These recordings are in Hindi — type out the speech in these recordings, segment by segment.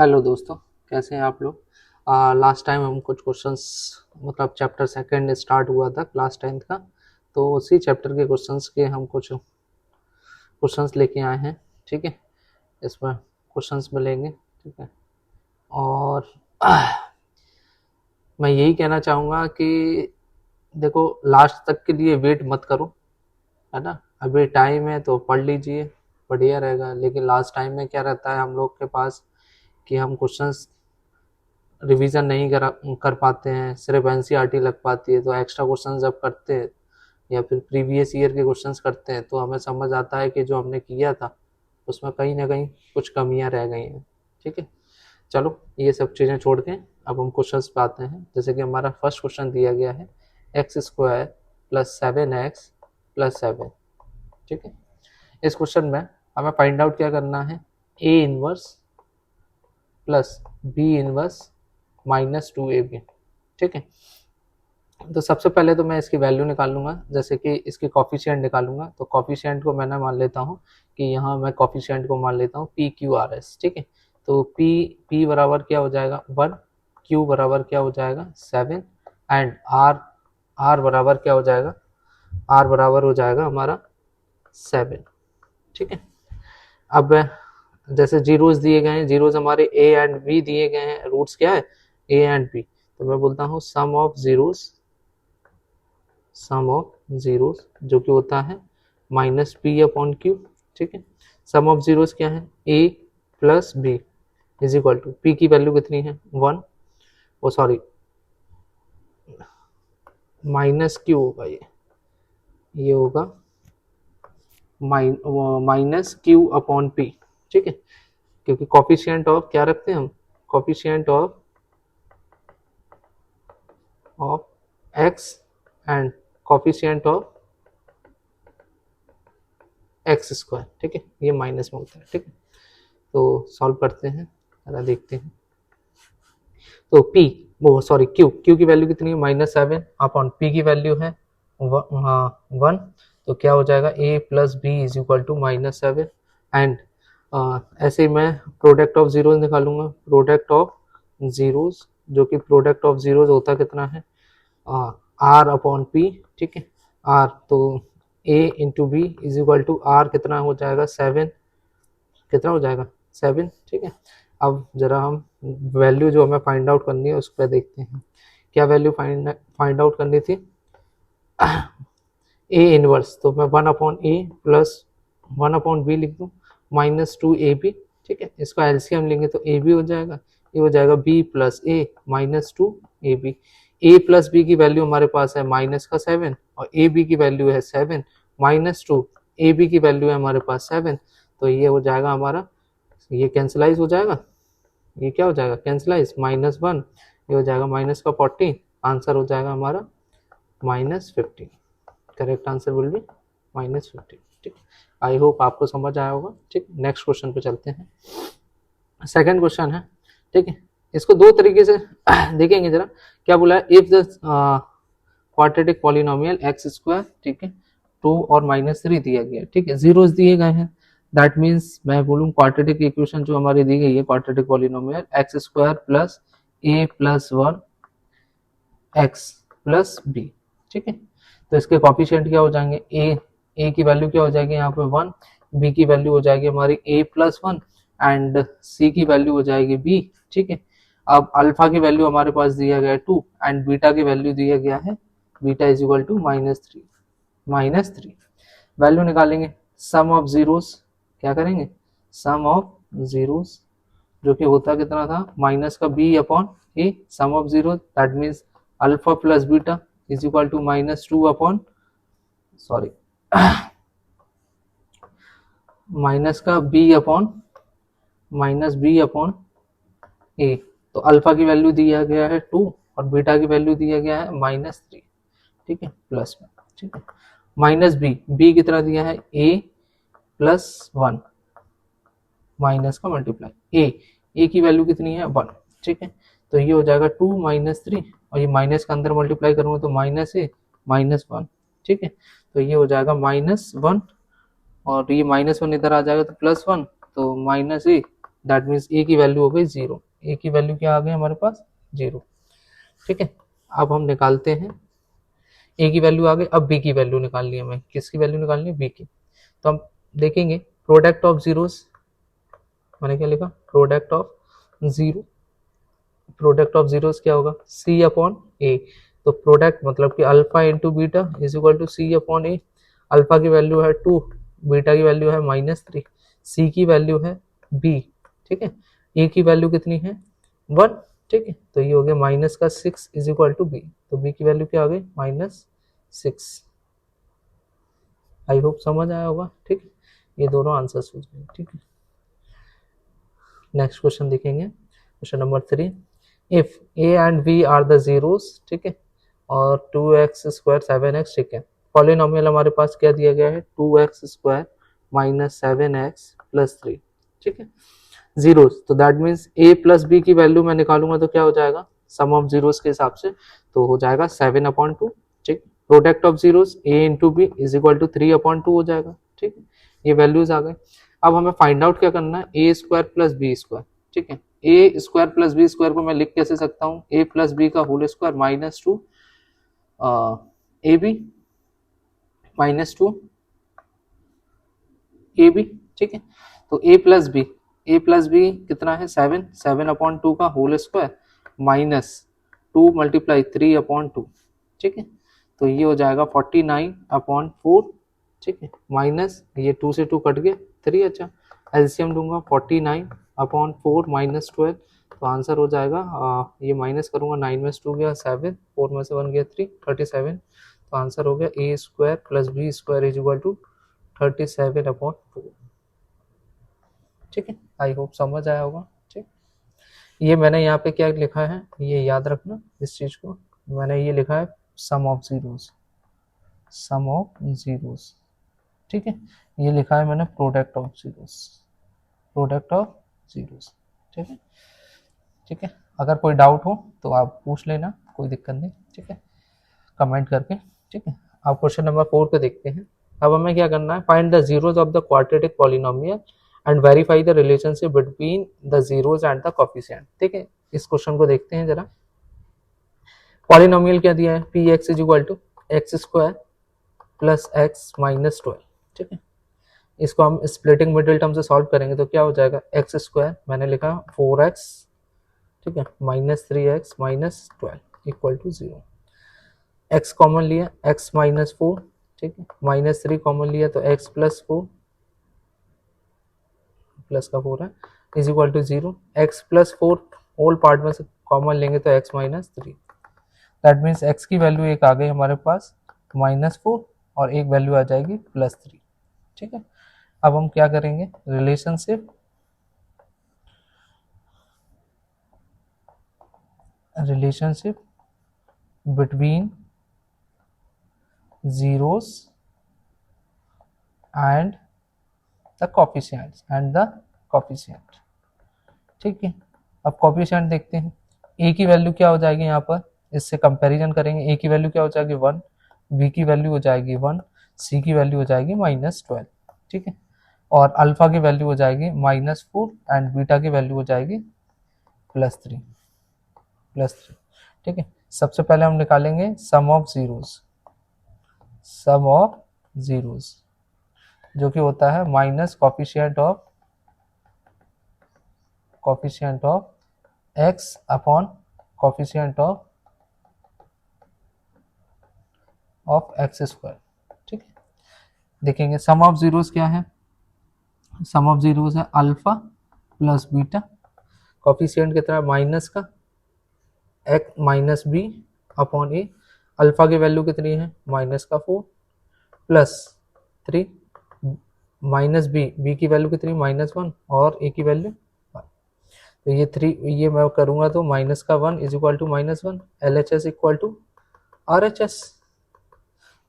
हेलो दोस्तों, कैसे हैं आप लोग। लास्ट टाइम हम कुछ क्वेश्चंस मतलब चैप्टर सेकंड स्टार्ट हुआ था क्लास 10th का। तो उसी चैप्टर के क्वेश्चंस के हम कुछ क्वेश्चंस लेके आए हैं। ठीक है, इसमें क्वेश्चंस मिलेंगे। ठीक है, और मैं यही कहना चाहूँगा कि देखो, लास्ट तक के लिए वेट मत करो, है ना। अभी टाइम है तो पढ़ लीजिए, बढ़िया रहेगा। लेकिन लास्ट टाइम में क्या रहता है हम लोग के पास कि हम क्वेश्चंस रिवीजन नहीं कर पाते हैं, सिर्फ एनसीईआरटी लग पाती है। तो एक्स्ट्रा क्वेश्चन जब करते हैं या फिर प्रीवियस ईयर के क्वेश्चंस करते हैं तो हमें समझ आता है कि जो हमने किया था उसमें कहीं ना कहीं कुछ कमियां रह गई हैं। ठीक है, चलो ये सब चीज़ें छोड़ के अब हम क्वेश्चंस पे आते हैं। जैसे कि हमारा फर्स्ट क्वेश्चन दिया गया है x square plus 7x plus 7। ठीक है, इस क्वेश्चन में हमें फाइंड आउट क्या करना है, A inverse plus B inverse minus 2ab। ठीक है, तो सबसे पहले तो मैं इसकी वैल्यू निकाल लूंगा, जैसे कि इसकी कॉफिशिएंट निकालूंगा। तो कॉफिशिएंट को मैंने मान लेता हूँ कि यहाँ मैं कॉफिशिएंट को मान लेता हूँ PQRS। ठीक है, तो P बराबर क्या हो जाएगा 1, Q बराबर क्या हो जाएगा 7 एंड R बराबर क्या हो जाएगा, R बराबर हो जाएगा हमारा 7। ठीक है, अब जैसे जीरोस दिए गए हैं, जीरोस हमारे A एंड B दिए गए हैं, रूट्स क्या है A एंड B। तो मैं बोलता हूँ सम ऑफ जीरोस जो कि होता है माइनस पी अपॉन क्यू। ठीक है, सम ऑफ जीरोस क्या है A plus B is equal to P की वैल्यू कितनी है 1, ओ सॉरी माइनस क्यू होगा, ये होगा माइनस क्यू अपॉन P। ठीक है, क्योंकि कॉफिशिएंट ऑफ क्या रखते हैं हम, coefficient of x and coefficient of X square. ठीक है, ये माइनस में होता है। ठीक है, तो सॉल्व करते हैं, जरा देखते हैं। तो p वो सॉरी q की वैल्यू कितनी है -7 अपॉन p की वैल्यू है 1। तो क्या हो जाएगा a plus B is equal to -7 and ऐसे ही मैं प्रोडक्ट ऑफ जीरोज निकालूंगा। प्रोडक्ट ऑफ जीरोज जो कि प्रोडक्ट ऑफ जीरोज होता कितना है r अपॉन p। ठीक है, r तो a into B is equal to r कितना हो जाएगा 7, कितना हो जाएगा 7। ठीक है, अब जरा हम वैल्यू जो हमें फाइंड आउट करनी है उस पर देखते हैं। क्या वैल्यू फाइंड आउट करनी थी ए इनवर्स, तो मैं 1/a प्लस 1/b लिख दूँ -2ab। ठीक है, इसका एलसीएम लेंगे तो ab हो जाएगा, ये हो जाएगा b plus a -2ab। a plus b की वैल्यू हमारे पास है -7 और ab की वैल्यू है 7 -2 ab की वैल्यू है हमारे पास 7। तो ये हो जाएगा हमारा, ये कैंसलाइज हो जाएगा, ये क्या हो जाएगा कैंसलाइज -1, ये हो जाएगा माइनस का 40, आंसर हो जाएगा हमारा -15। Correct answer will be -15। ठीक, आई होप आपको समझ आया होगा। ठीक, नेक्स्ट क्वेश्चन पे चलते हैं। सेकंड क्वेश्चन है, ठीक है, इसको दो तरीके से देखेंगे जरा। क्या बोला है, if the quadratic polynomial X square, ठीक है 2 और -3 दिया गया। ठीक है, जीरोस दिए गए हैं, दैट मीन्स मैं बोलूँ क्वाड्रेटिक इक्वेशन जो हमारी दी गई है quadratic polynomial X square plus a plus 1 X plus B. ठीक है, तो इसके कॉफिशिएंट क्या हो जाएंगे, a की वैल्यू क्या हो जाएगी यहाँ पे 1, b की वैल्यू हो जाएगी हमारी a प्लस 1 एंड c की वैल्यू हो जाएगी b। ठीक है, अब अल्फा की वैल्यू हमारे पास दिया गया है 2 एंड बीटा की वैल्यू दिया गया है beta is equal to -3। Value निकालेंगे, सम ऑफ जीरोस क्या करेंगे, सम ऑफ जीरोस जो कि होता कितना था माइनस का b upon a, sum of zero that means alpha plus beta is equal to -2 upon sorry minus का b अपॉन a। तो अल्फा की वैल्यू दिया गया है 2 और बीटा की वैल्यू दिया गया है -3। ठीक है, प्लस में। ठीक है, माइनस b कितना दिया है a प्लस 1 माइनस का मल्टीप्लाई a की वैल्यू कितनी है 1। ठीक है, तो ये हो जाएगा 2 -3 और ये माइनस का अंदर मल्टीप्लाई करूंगा तो -1। ठीक है, तो ये हो जाएगा -1 और ये -1 इधर आ जाएगा तो +1 तो -a दैट मीन्स ए की वैल्यू हो गई 0, ए की वैल्यू क्या आ गई हमारे पास 0। ठीक है, अब हम निकालते हैं, ए की वैल्यू आ गई, अब बी की वैल्यू निकालनी है, हमें किसकी वैल्यू निकालनी है, बी की। तो हम देखेंगे प्रोडक्ट ऑफ जीरोस, मैंने क्या लिखा, product of zero, product of zeros क्या होगा, सी अपॉन ए। तो प्रोडक्ट मतलब कि alpha into beta is equal to C upon A. Alpha की वैल्यू है 2, बीटा की वैल्यू है -3, सी की वैल्यू है बी। ठीक है, ए की वैल्यू कितनी है 1। ठीक है, तो ये हो गया माइनस का 6 इज इक्वल टू बी, तो बी की वैल्यू क्या आ गई -6। आई होप समझ आया होगा। ठीक है, ये दोनों आंसर्स हो जाएंगे। ठीक है, नेक्स्ट क्वेश्चन देखेंगे, question number 3। If A and B are the zeros, ठीक है, और 2x² 7x, ठीक है, पॉलिनोमियल हमारे पास क्या दिया गया है, 2x² माइनस 7x प्लस 3। ठीक है, जीरोस, तो that means a plus B की वैल्यू मैं निकालूंगा तो क्या हो जाएगा, सम ऑफ जीरोस के हिसाब से तो हो जाएगा 7/2। ठीक, product of zeros a into B is equal to 3/2 हो जाएगा। ठीक है, ये वैल्यूज आ गए। अब हमें फाइंड आउट क्या करना है, A square plus B square. ठीक है, A square plus B square को मैं लिख कैसे सकता हूँ, ए प्लस बी का whole square -2 A B -2 A B. ठीक है, तो ए प्लस बी कितना है 7, 7/2 का होल स्क्वायर -2 मल्टीप्लाई 3/2। ठीक है, तो ये हो जाएगा 49/4। ठीक है, माइनस ये 2 से 2 कट गए 3, अच्छा एलसीएम दूंगा 49/4 -12, तो आंसर हो जाएगा ये माइनस करूंगा 9 में से 2 गया 7, 4 में से 1 गया 3, 37। तो आंसर हो गया a square plus B square is equal to 37/4। ठीक है, आई होप समझ आया होगा। ठीक, ये मैंने यहाँ पे क्या लिखा है, ये याद रखना इस चीज को, मैंने ये लिखा है sum of zeros, sum of zeros. ठीक है, ये लिखा है मैंने product of zeros, product of zeros. ठीक है, ठीक है, अगर कोई डाउट हो तो आप पूछ लेना, कोई दिक्कत नहीं। ठीक है, कमेंट करके। ठीक है, अब क्वेश्चन नंबर 4 पे देखते हैं। अब हमें क्या करना है, find the zeros of the quadratic polynomial and verify the relationship between the zeros and the coefficient. ठीक है, इस क्वेश्चन को देखते हैं जरा। पॉलिनोमियल क्या दिया है, P X is equal to x² plus X minus 12। ठीक है, इसको हम स्प्लिटिंग मिडिल टर्म से सॉल्व करेंगे तो क्या हो जाएगा, x² मैंने लिखा 4x, ठीक है, -3x minus 12 equal to 0। x common लिया, x -4, ठीक है, -3 कॉमन लिया तो x प्लस 4, प्लस का 4 है, is equal to 0। x plus 4 whole part में से कॉमन लेंगे तो x -3, दैट मीन्स x की वैल्यू एक आ गई हमारे पास -4 और एक वैल्यू आ जाएगी +3। ठीक है, अब हम क्या करेंगे, relationship between zeros and the coefficients and the coefficient। ठीक है, अब कोफिशिएंट देखते हैं, a की वैल्यू क्या हो जाएगी, यहाँ पर इससे कंपैरिजन करेंगे, a की वैल्यू क्या हो जाएगी 1, b की वैल्यू हो जाएगी 1, c की वैल्यू हो जाएगी -12। ठीक है, और अल्फा की वैल्यू हो जाएगी -4 एंड बीटा की वैल्यू हो जाएगी +3। ठीक है, सबसे पहले हम निकालेंगे sum of zeros, sum of zeros जो कि होता है minus coefficient of x upon coefficient of x²। ठीक है, देखेंगे सम ऑफ जीरोस क्या है, सम ऑफ जीरोस है अल्फा प्लस बीटा, कोफिशिएंट कितना है माइनस का x माइनस बी अपॉन ए, अल्फा की वैल्यू कितनी है -4 प्लस 3 माइनस बी की वैल्यू कितनी -1 और ए की वैल्यू 1। तो ये 3 ये मैं करूंगा तो -1 is equal to -1, LHS equal to RHS।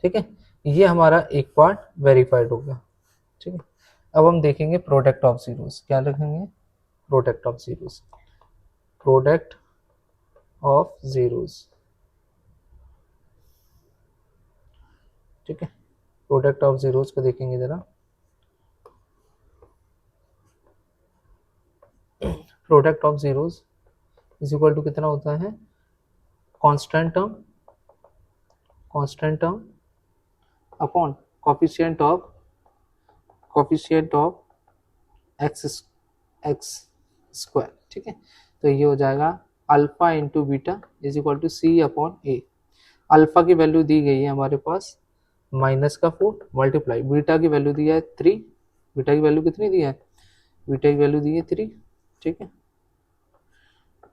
ठीक है, ये हमारा एक पार्ट वेरीफाइड हो गया। ठीक है, अब हम देखेंगे प्रोडक्ट ऑफ जीरोस, क्या लिखेंगे, product of zeros, product of zeros. ठीक है, प्रोडक्ट ऑफ जीरोस को देखेंगे जरा। Product of zeros is equal to कितना होता है, constant term upon coefficient of X square, ठीक है। तो ये हो जाएगा alpha into beta is equal to C upon A. Alpha की वैल्यू दी गई है हमारे पास -4 मल्टीप्लाई, बीटा की वैल्यू दी है 3, बीटा की वैल्यू कितनी दी है, बीटा की वैल्यू दी है 3, ठीक है,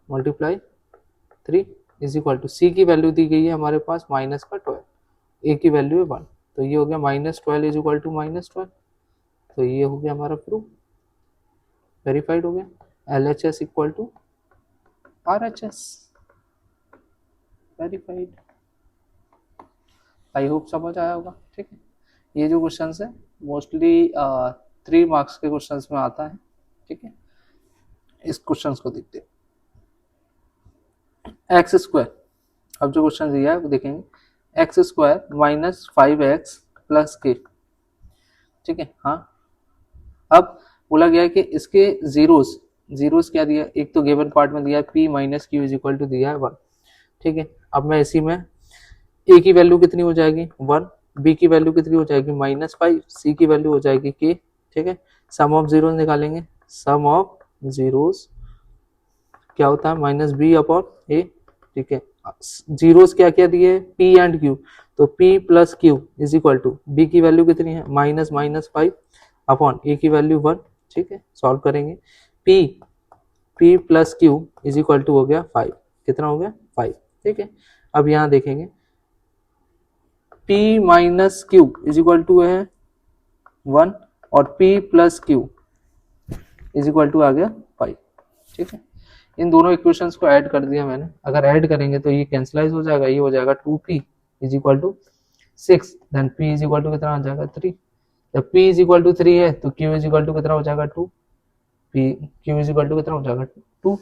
मल्टीप्लाई 3 इज इक्वल टू सी की वैल्यू दी गई है हमारे पास -12, ए की वैल्यू है 1, तो ये हो गया -12 इज इक्वल टू -12, तो ये हो गया हमारा प्रूफ, वेरीफाइड हो गया। LHS equal to RHS, verified. I hope समझ आया होगा, ठीक है। ये जो क्वेश्चन है मोस्टली 3 मार्क्स के क्वेश्चन में आता है, ठीक है। इस क्वेश्चन को देखते हैं, एक्स स्क्वायर, अब जो क्वेश्चन दिया है वो देखेंगे, एक्स स्क्वायर -5x प्लस के, ठीक है। हाँ, अब बोला गया है कि इसके जीरोस क्या दिया, एक तो गिवन पार्ट में दिया है p minus Q is equal to दिया है 1, ठीक है। अब मैं इसी में a की वैल्यू कितनी हो जाएगी 1, b की वैल्यू कितनी हो जाएगी -5, c की वैल्यू हो जाएगी k, ठीक है। सम ऑफ जीरोस निकालेंगे, सम ऑफ जीरोस क्या होता है -b अपॉन a, ठीक है। जीरोस क्या क्या दिए, p एंड q, तो p plus q is equal to b की वैल्यू कितनी है -5 अपॉन a की वैल्यू 1, ठीक है। सॉल्व करेंगे, p plus q is equal to हो गया 5, कितना हो गया 5, ठीक है। अब यहाँ देखेंगे p minus q is equal to है 1 और p plus q is equal to आ गया 5, ठीक है। इन दोनों इक्वेशंस को ऐड कर दिया मैंने, अगर ऐड करेंगे तो ये कैंसलाइज हो जाएगा, ये हो जाएगा 2p is equal to 6, then p is equal to कितना आ जाएगा 3, जब p इज इक्वल टू 3 है तो q इज इक्वल टू कितना हो जाएगा 2, q इज इक्वल टू कितना हो जाएगा 2,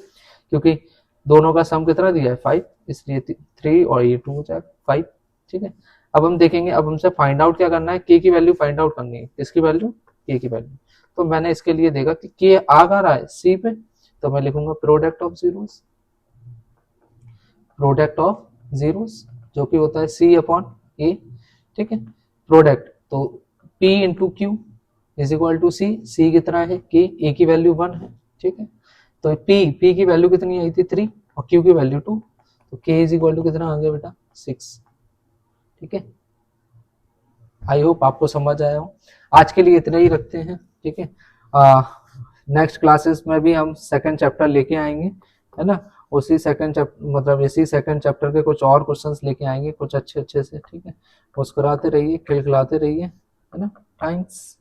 क्योंकि दोनों का सम कितना दिया है 5, इसलिए 3 और ये 2 हो जाएगा 5, ठीक है। अब हम देखेंगे, अब हमसे फाइंड आउट क्या करना है, k की वैल्यू फाइंड आउट करनी है, किसकी वैल्यू, k की वैल्यू। तो मैंने इसके लिए देखा कि k आ रहा है c पे, तो मैं लिखूंगा प्रोडक्ट ऑफ जीरोस जो कि होता है c अपॉन a, ठीक है। प्रोडक्ट तो p into Q is equal to c कितना है k, a की वैल्यू 1 है, ठीक है। तो p की वैल्यू कितनी आई थी 3 और q की वैल्यू 2, तो k इज इक्वल टू कितना आ गया बेटा 6, ठीक है। आई होप आपको समझ आया हो। आज के लिए इतना ही रखते हैं, ठीक है। नेक्स्ट क्लासेस में भी हम सेकंड चैप्टर लेके आएंगे, है ना। उसी सेकंड चैप्टर मतलब इसी सेकंड चैप्टर के कुछ और क्वेश्चंस लेके आएंगे, कुछ अच्छे से, ठीक है। मुस्कुराते रहिए, खिलखिलाते रहिए, है ना। थैंक्स।